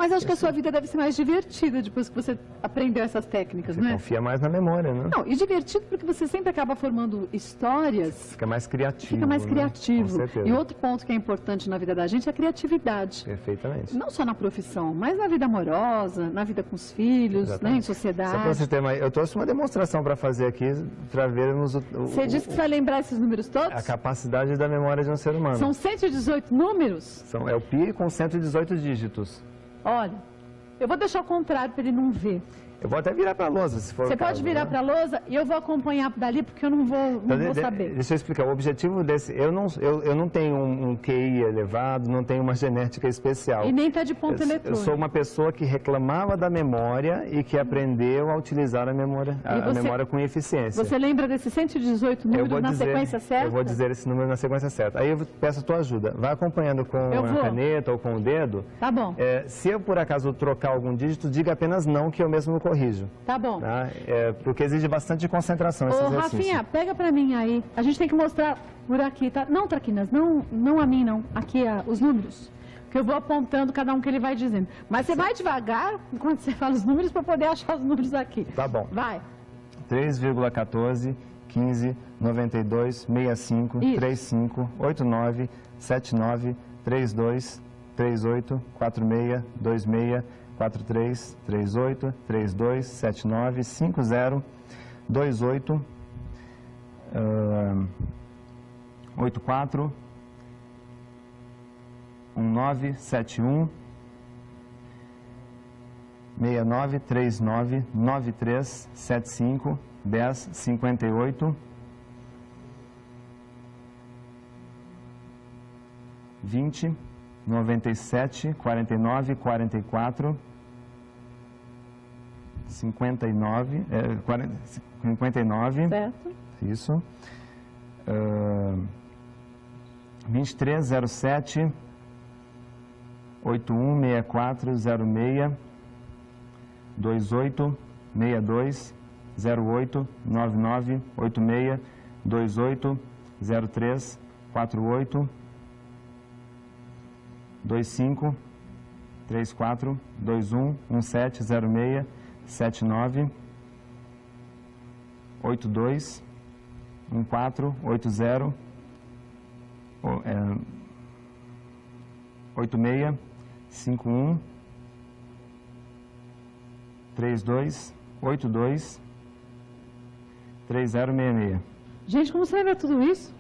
Mas acho que a sua vida deve ser mais divertida depois que você aprendeu essas técnicas, não é? Confia mais na memória, né? Não, e divertido porque você sempre acaba formando histórias. Fica mais criativo. Fica mais criativo. Com certeza. E outro ponto que é importante na vida da gente é a criatividade. Perfeitamente. Não só na profissão, mas na vida amorosa, na vida com os filhos, né, em sociedade. Só para você ter uma... Eu trouxe uma demonstração para fazer aqui, para vermos Você disse que você vai lembrar esses números todos? a capacidade da memória de um ser humano. São 118 números? É o pi com 118 dígitos. Olha, eu vou deixar ao contrário para ele não ver. Eu vou até virar para a lousa, se for o Você caso, pode virar né? para a lousa e eu vou acompanhar dali, porque eu não vou saber. Deixa eu explicar. O objetivo desse... Eu não tenho um QI elevado, não tenho uma genética especial. E nem está de ponto Eu eletrônico. sou uma pessoa que reclamava da memória e que aprendeu a utilizar a memória, a memória com eficiência. Você lembra desses 118 números na sequência certa? Eu vou dizer esse número na sequência certa. Aí eu peço a tua ajuda. Vai acompanhando com a caneta ou com o dedo. Tá bom. Se eu, por acaso, trocar algum dígito, diga apenas não, que eu mesmo corrijo. Tá bom. Tá? Porque exige bastante concentração esse exercício. Rafinha, pega pra mim aí. A gente tem que mostrar por aqui, tá? Não, Traquinas, não a mim, não. Aqui, os números. Que eu vou apontando cada um que ele vai dizendo. Mas você vai devagar enquanto você fala os números para poder achar os números aqui. Tá bom. Vai. 3,14, 15, 92, 65, 35, 89, 79, 32, 38, 46, 26, 43, 38, 32, 79, 50, 28, 84, 19, 71, 69, 39, 93, 75, 10, 58, 20, 97, 49, 44, 59, 59, certo. Isso, 23, 07, 81, 64, 06, 28, 62, 08, 99, 86, 28, 03, 48, 25, 34, 21, 17, 06, 79, 82, 14, 80, 86, 51, 32, 82, 3066. Gente, como você lembra tudo isso?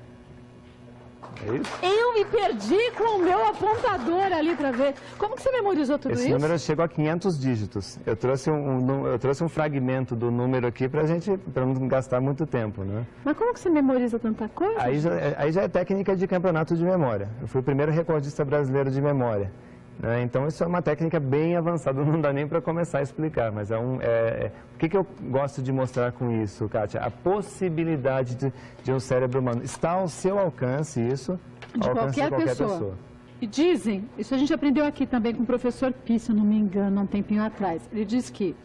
É isso? Eu me perdi com o meu apontador ali para ver. Como que você memorizou tudo isso? Esse número chegou a 500 dígitos. Eu trouxe um fragmento do número aqui para não gastar muito tempo, né? Mas como que você memoriza tanta coisa? Aí já é técnica de campeonato de memória. Eu fui o primeiro recordista brasileiro de memória. Né? Então, isso é uma técnica bem avançada, não dá nem para começar a explicar, mas o que eu gosto de mostrar com isso, Kátia? A possibilidade de um cérebro humano. Está ao seu alcance isso, de qualquer pessoa. E dizem, isso a gente aprendeu aqui também com o professor Pi, se eu não me engano, há um tempinho atrás. Ele diz que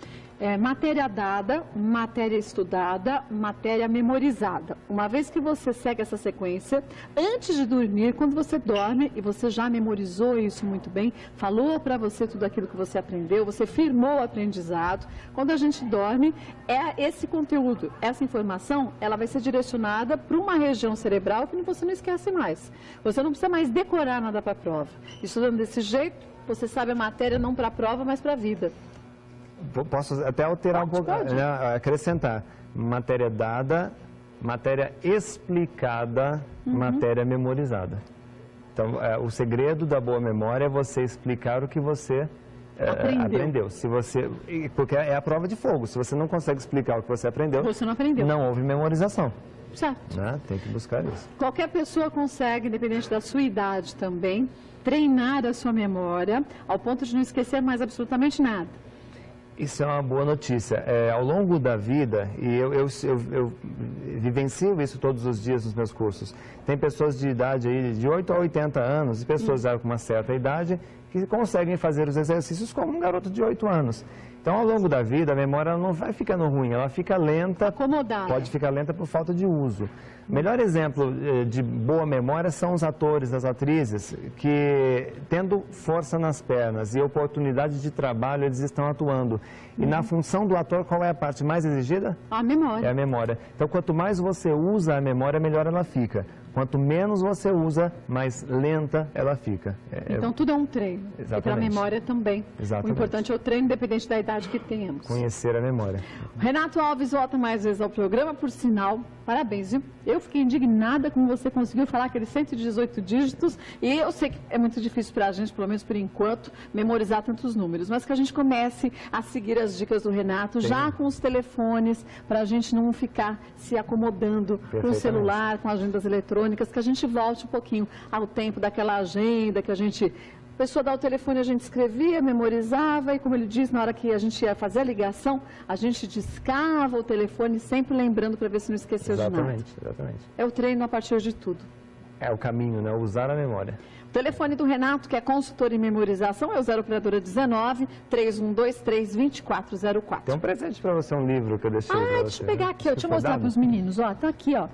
matéria dada, matéria estudada, matéria memorizada. Uma vez que você segue essa sequência, antes de dormir, quando você dorme e você já memorizou isso muito bem, falou para você tudo aquilo que você aprendeu, você firmou o aprendizado, quando a gente dorme, esse conteúdo, essa informação, ela vai ser direcionada para uma região cerebral que você não esquece mais. Você não precisa mais decorar nada para a prova. Estudando desse jeito, você sabe a matéria não para a prova, mas para a vida. Posso até alterar um pouco, acrescentar. Matéria dada, matéria explicada, matéria memorizada. Então, o segredo da boa memória é você explicar o que você aprendeu. Porque é a prova de fogo. Se você não consegue explicar o que você aprendeu, você não aprendeu. Não houve memorização. Certo. Né? Tem que buscar isso. Qualquer pessoa consegue, independente da sua idade também, treinar a sua memória ao ponto de não esquecer mais absolutamente nada. Isso é uma boa notícia. Ao longo da vida, e eu vivencio isso todos os dias nos meus cursos, tem pessoas de idade aí de 8 a 80 anos, e pessoas já com uma certa idade, que conseguem fazer os exercícios como um garoto de 8 anos. Então, ao longo da vida, a memória não vai ficando ruim, ela fica lenta, acomodada. Pode ficar lenta por falta de uso. O melhor exemplo de boa memória são os atores, as atrizes, que tendo força nas pernas e oportunidade de trabalho, eles estão atuando. E na função do ator, qual é a parte mais exigida? A memória. É a memória. Então, quanto mais você usa a memória, melhor ela fica. Quanto menos você usa, mais lenta ela fica. Então, tudo é um treino. Exatamente. E para a memória também. Exatamente. O importante é o treino, independente da idade que tenhamos. Conhecer a memória. Renato Alves volta mais vezes ao programa, por sinal. Parabéns, viu? Eu fiquei indignada como você conseguiu falar aqueles 118 dígitos. E eu sei que é muito difícil para a gente, pelo menos por enquanto, memorizar tantos números. Mas que a gente comece a seguir as dicas do Renato, já com os telefones, para a gente não ficar se acomodando com o celular, com agendas eletrônicas, que a gente volte um pouquinho ao tempo daquela agenda que a gente... A pessoa dá o telefone, a gente escrevia, memorizava e, como ele diz, na hora que a gente ia fazer a ligação, a gente discava o telefone, sempre lembrando para ver se não esqueceu de nada. Exatamente. É o treino a partir de tudo. É o caminho, né? Usar a memória. O telefone do Renato, que é consultor em memorização, é o 0 operadora 19 3123 2404. Tem um presente para você, um livro que eu deixei para você. Deixa eu pegar aqui, ó, deixa eu mostrar para os meninos. Ó, tá aqui, ó.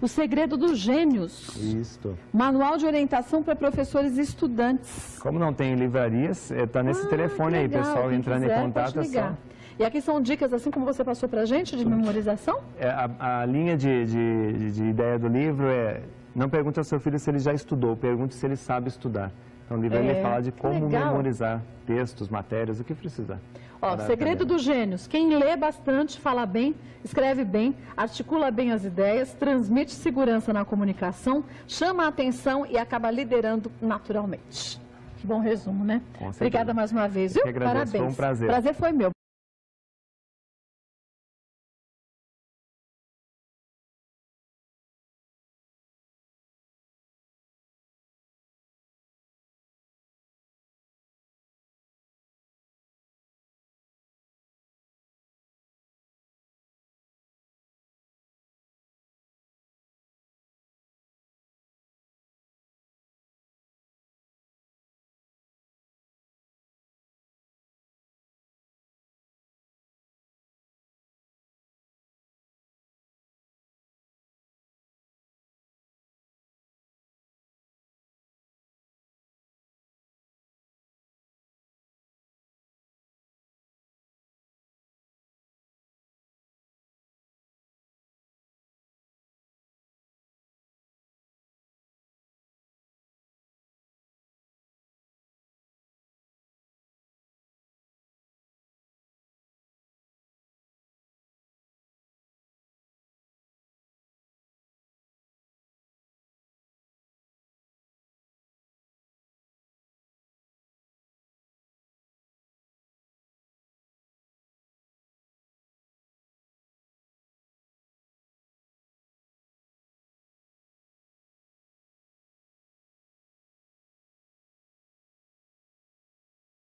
O Segredo dos Gênios. Isso. Manual de orientação para professores e estudantes. Como não tem livrarias, está nesse telefone aí, legal. pessoal, Quem entrando quiser, em contato pode ligar. E aqui são dicas, assim como você passou para a gente, de memorização? A linha de ideia do livro é: não pergunte ao seu filho se ele já estudou, pergunte se ele sabe estudar. Então, o livro vai falar de como memorizar textos, matérias, o que precisar. Ó, Segredo dos Gênios. Quem lê bastante, fala bem, escreve bem, articula bem as ideias, transmite segurança na comunicação, chama a atenção e acaba liderando naturalmente. Que bom resumo, né? Obrigada mais uma vez, viu? Eu que agradeço. Parabéns. Foi um prazer. Prazer foi meu.